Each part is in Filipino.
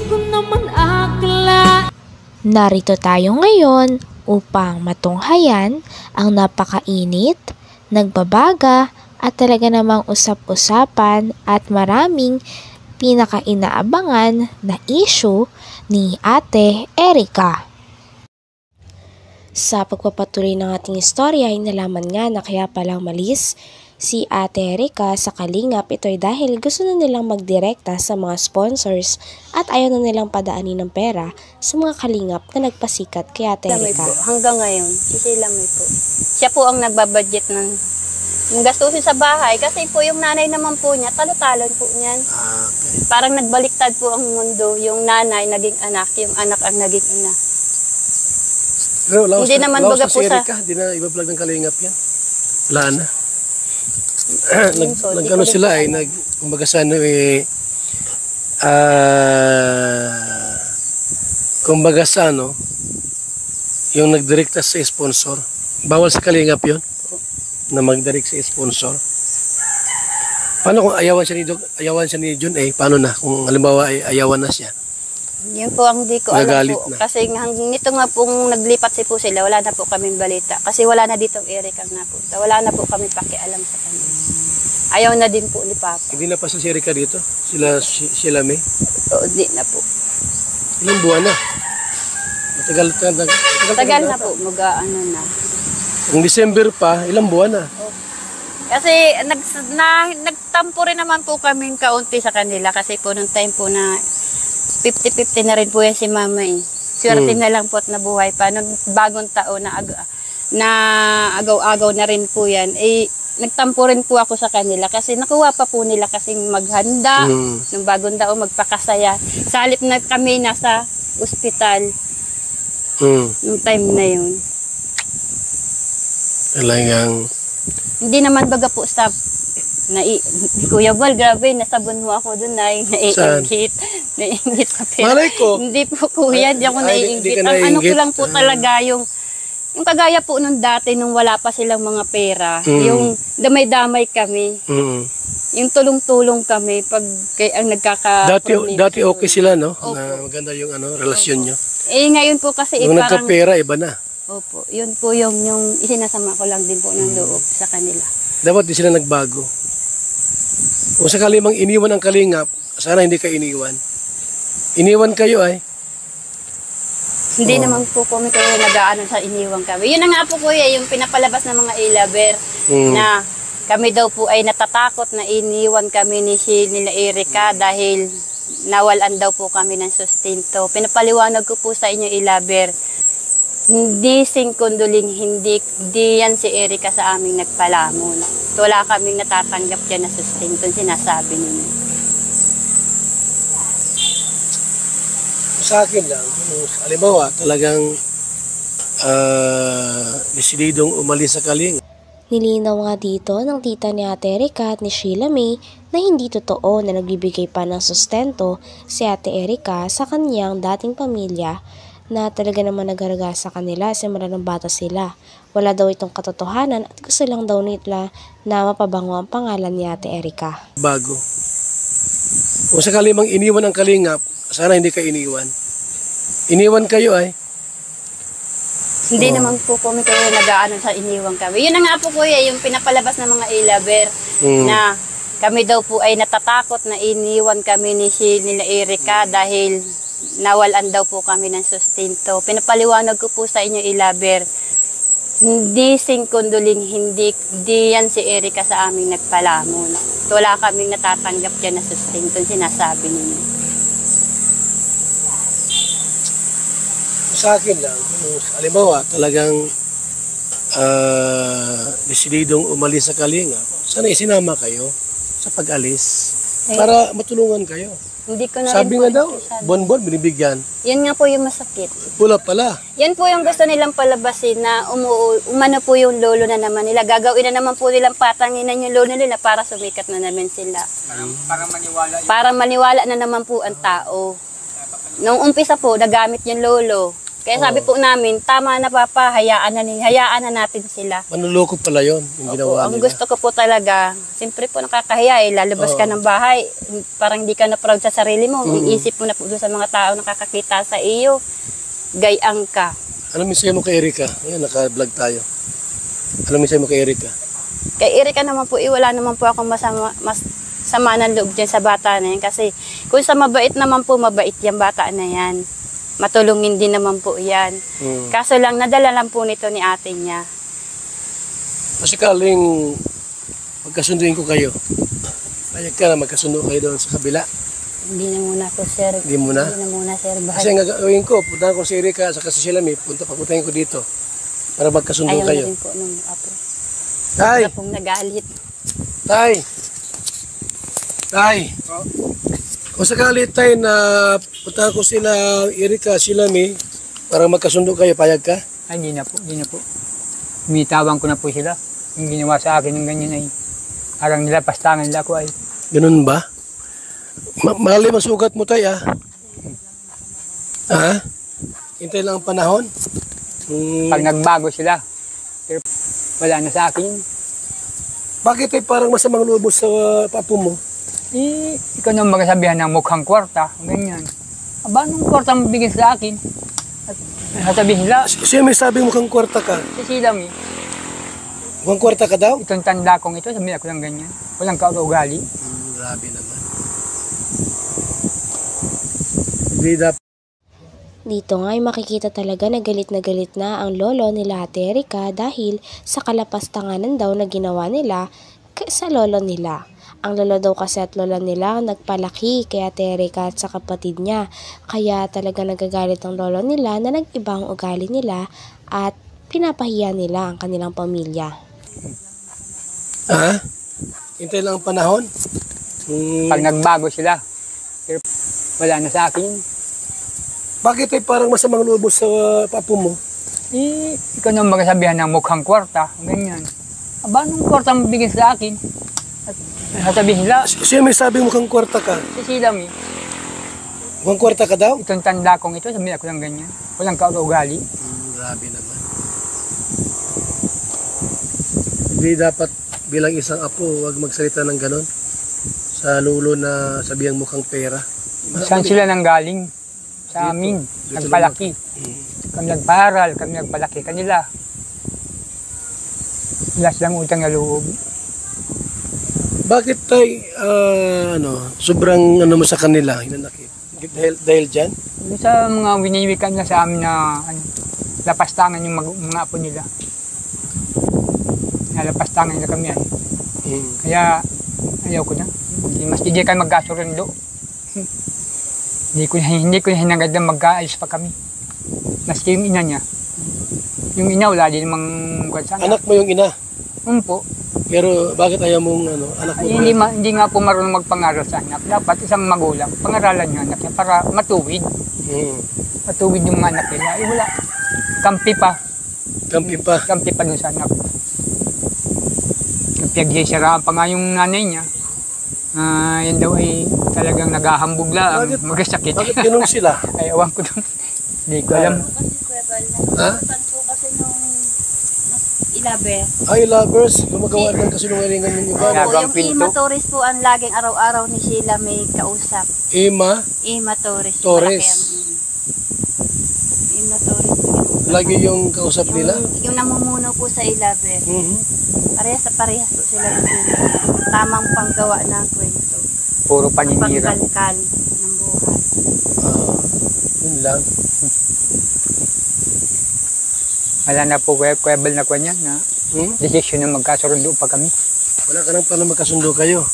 ko naman akla. Narito tayo ngayon upang matunghayan ang napakainit, nagbabaga at talaga namang usap-usapan at maraming pinaka-inaabangan na issue ni Ate Erica. Sa pagpapatuloy ng ating istorya ay nalaman nga na kaya palang malis si Ate Erica sa Kalingap. Ito ay dahil gusto na nilang magdirekta sa mga sponsors at ayaw na nilang padaanin ng pera sa mga Kalingap na nagpasikat kay Ate Erica. Hanggang ngayon, Silamay po. Siya po ang nagbabudget ng gastusin sa bahay kasi po yung nanay naman po niya, talo-talon po niyan. Okay. Parang nagbaliktad po ang mundo. Yung nanay naging anak, yung anak ang naging ina. Pero laos Hindi naman baga po si sa... Erica, hindi na iba-vlog ng Kalingap yan. Wala na. So, Nagkano sila ay kumbaga sa ano kumbaga sa ano yung nagdirekta sa sponsor. Bawal sa Kalingap yun na magdirect sa sponsor. Paano kung ayawan siya ni Jun paano na kung halimbawa ay ayawan na siya? Yun po ang di ko alam Nagalit po. na. Kasi nito nga pong naglipat po sila, wala na po kaming balita. Kasi wala na ditong Erica na po. Wala na po kami pakialam sa kanila. Ayaw na din po ni Papa. Hindi na pa sa si Erica dito? Sila May? Oo, di na po. Ilang buwan na? Tagal na po, mag-ano na. Kung December pa, ilang buwan na? Kasi nagtampo rin naman po kaming kaunti sa kanila. Kasi po nung time po na 50-50 na rin po yan si Mama Swerte na lang po at nabuhay pa. Nung bagong taon na agaw-agaw na rin po yan. Nagtampo rin po ako sa kanila kasi nakuha pa po nila kasing maghanda. Nung bagong taon magpakasaya. Sa halip na kami nasa ospital. Nung time na yun. Talagang... Hindi naman baga po sa... Kuya Val, grabe, nasabon mo ako doon na naiingit. Naiingit sa pera. Malay ko. Hindi po kuya, di ako naiingit. Hindi Ang ano ko naiinggit. lang po talaga yung kagaya po nung dati nung wala pa silang mga pera. Yung damay-damay kami. Yung tulong-tulong kami pag ang Dati okay sila, no? Opo. Na maganda yung relasyon nyo. Ngayon po kasi Nung parang... nagkapera, iba na. Opo, yun po yung isinasama ko lang din po ng loob sa kanila. Dapat di sila nagbago. Kung sakali mang iniwan ang Kalingap, sana hindi ka iniwan. Iniwan kayo Hindi naman po kami kayo nag-aano sa iniwang kami. Yun na nga po kuya, yung pinapalabas ng mga ilaber na kami daw po ay natatakot na iniwan kami nila Erica dahil nawalan daw po kami ng sustento. Pinapaliwanag ko po sa inyo ilaber, hindi singkunduling, hindi yan si Erica sa aming nagpalamon. Wala kaming natatanggap dyan na sustento, sinasabi ninyo. Sa akin lang, halimbawa talagang desididong umalis sa Kalingap. Nilinaw nga dito ng tita ni Ate Erica at ni Sheila May na hindi totoo na nagbibigay pa ng sustento si Ate Erica sa kanyang dating pamilya na talaga naman nagaraga sa kanila kasi maraming bata sila. Wala daw itong katotohanan at gusto lang daw nila na mapabango ang pangalan ni Ate Erica. Bago. Kung sakali mang iniwan ang Kalingap, sana hindi ka iniwan. Iniwan kayo Hindi naman po kami kayo nag-aano sa iniwang kami. Yun na nga po kuya, yung pinapalabas ng mga ilaber na kami daw po ay natatakot na iniwan kami nila Erica dahil nawalan daw po kami ng sustento. Pinapaliwanag ko po sa inyo ilaber, hindi singkunduling, hindi yan si Erica sa aming nagpalamon. Wala kaming natatanggap dyan na sustento, sinasabi ninyo. Sa akin lang, halimbawa talagang desididong umalis sa Kalingap, sana isinama kayo sa pag-alis para matulungan kayo. Hindi ko na Sabi rin nga po daw, nasasabi. buwan-buwan binibigyan. Yan nga po yung masakit. Wala pala. Yan po yung gusto nilang palabasin na umano po yung lolo na naman nila. Gagawin na naman po nilang patanginan yung lolo nila para sumikat na naman sila. Para maniwala na naman po ang tao. Nung umpisa po, nagamit yung lolo. Kaya sabi po namin, tama na papa, hayaan na natin sila. Manluloko pala yon yung ginawa Ang nila. gusto ko po talaga, siyempre po nakakahiya lalabas ka ng bahay, parang hindi ka na proud sa sarili mo, iisip mo na po doon sa mga tao nakakakita sa iyo, gayang ka. Ano mensahe mo kay Erika? Ayan, naka-vlog tayo. Ano mensahe mo kay Erika? Kay Erika naman po, wala naman po akong sama ng loob dyan sa bata na yan. Kasi kung sa mabait naman po, mabait yung bata na yan. Matulungin din naman po yan. Kaso lang, nadala lang po nito ni ate niya. Kasi kaling magkasunduin ko kayo. Payag ka na magkasundo kayo doon sa kabila. Hindi na muna po, sir. Hindi muna? Hindi na muna, sir. Kasi ang gagawin ko, puntahan ko si Erika sa kasi sila may papuntahin ko dito. Para magkasundo Ayaw kayo. na rin po nung apo. Tay! Wala pong nagalit. Tay! Tay! Kung sakali tay na puntahan ko sila Erika, sila may para magkasundo kayo, payag ka? Ay, hindi na po. Umitawan ko na po sila. Yung ginawa sa akin ng ganyan ay parang nilapastangan nila ko ay. Ganun ba? Malalim ang sugat mo tay Ha? Hintay lang ang panahon. Pag nagbago sila, pero wala na sa akin. Bakit ay parang masamang loob sa papo mo? Eh, ikaw nang magsasabihan ng mukhang kwarta, ganyan. Aba, anong kwarta mo bigyan sa akin? At sasabihin nila, Siya may sabi mukhang kwarta ka. si sila mi, Mukhang kwarta ka daw? itong tanda kong ito, sabihin ako ng ganyan. Walang kaugali. Grabe naman. Hindi dapat. Dito nga ay makikita talaga na galit na ang lolo nila Ate Erika dahil sa kalapastanganan daw na ginawa nila sa lolo nila. Ang lolo daw kasi at lola nila nagpalaki kay Ate Erika at sa kapatid niya. Kaya talaga nagagalit ang lolo nila na nag-ibang ugali nila at pinapahiya nila ang kanilang pamilya. Ha? Hintay lang ang panahon. Pag nagbago sila, pero wala na sa akin. Bakit ay parang masamang loob sa papo mo? Eh, ikaw nang magsasabihan ng mukhang kwarta, ganyan. Aba, anong kwarta mo bigyan sa akin? At sasabihin nila, Siya may sabi mukhang kwarta ka. si sila mi, Mukhang kwarta ka daw? itong tanda kong ito, sabihin ako ng ganyan. Walang kaugali. Grabe naman. Hindi dapat bilang isang apo, huwag magsalita ng ganon. Sa lulo na sabihang mukhang pera. Saan sila nang galing? Sa amin, nagpalaki. Kami nagparal, kami nagpalaki kanila. Wala silang utang na loob. Bakit tay, sobrang mo sa kanila, hinanakit? Dahil dyan? Yung sa mga winiwikan na sa amin na lapastangan yung mga apo nila. Nalapastangan nila kami. Kaya ayaw ko na. Mas hindi kayo magkasurundo. Hindi ko na hinagad na magkaayos pa kami. Maski yung ina niya. Yung ina wala din namang kwansan. Anak mo yung ina? Po. Pero bakit ayaw mong anak mo? Ay, hindi nga po marunong magpangaral sa anak. Dapat isang magulang, pangaralan yung anak niya para matuwid. Matuwid yung anak nila. Ay wala. Kampi pa. Kampi pa? Kampi pa dun sa anak. Nagpiagyesiraan pa nga yung nanay niya. Yan daw ay talagang naghahambog lang. Magkasakit. Bakit ganun sila? Ay, awan ko doon. Hindi ko alam. Ha? kasi nung ilabe. Ay, lovers, gumagawa ng kasinungalingan yung iba. Ginagawa. Yung pinto. Ima Torres po ang laging araw-araw ni Sheila may kausap. Ima Ima Torres. Torres. Ima Torres. Lagi yung kausap nila. Yung namumuno po sa ilabe. Parehas po sila ng Sheila. Tamang panggawa ng kwento. Puro paninira. Pangkalkal ng buhay. Yun lang. Wala na po kwebel na kanya na decision na magkasurundo pa kami. Wala ka nang paano magkasundo kayo.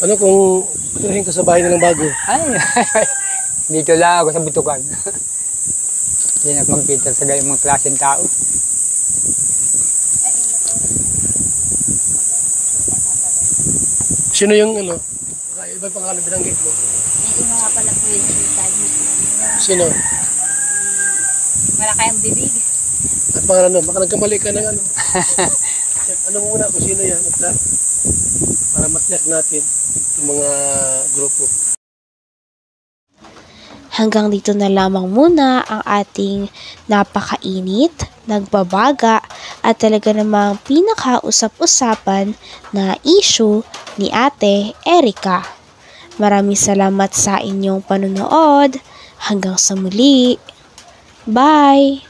Ano kung patirahin ka sa bahay nilang bago? Ay, dito lang ako sa butukan. Hindi na magkita sa gayong mga klaseng tao. Sino yung iba pangalan binanggit mo? Yung mga pala po yung suicide mo sila. Sino? Wala kayang bibig. At pangalan mo? Baka nagkamali ka ng ano. Check, ano muna kung sino yan. At para matyak natin yung mga grupo. Hanggang dito na lamang muna ang ating napakainit, nagbabaga at talaga namang pinakausap-usapan na issue ni Ate Erica. Maraming salamat sa inyong panunood. Hanggang sa muli. Bye!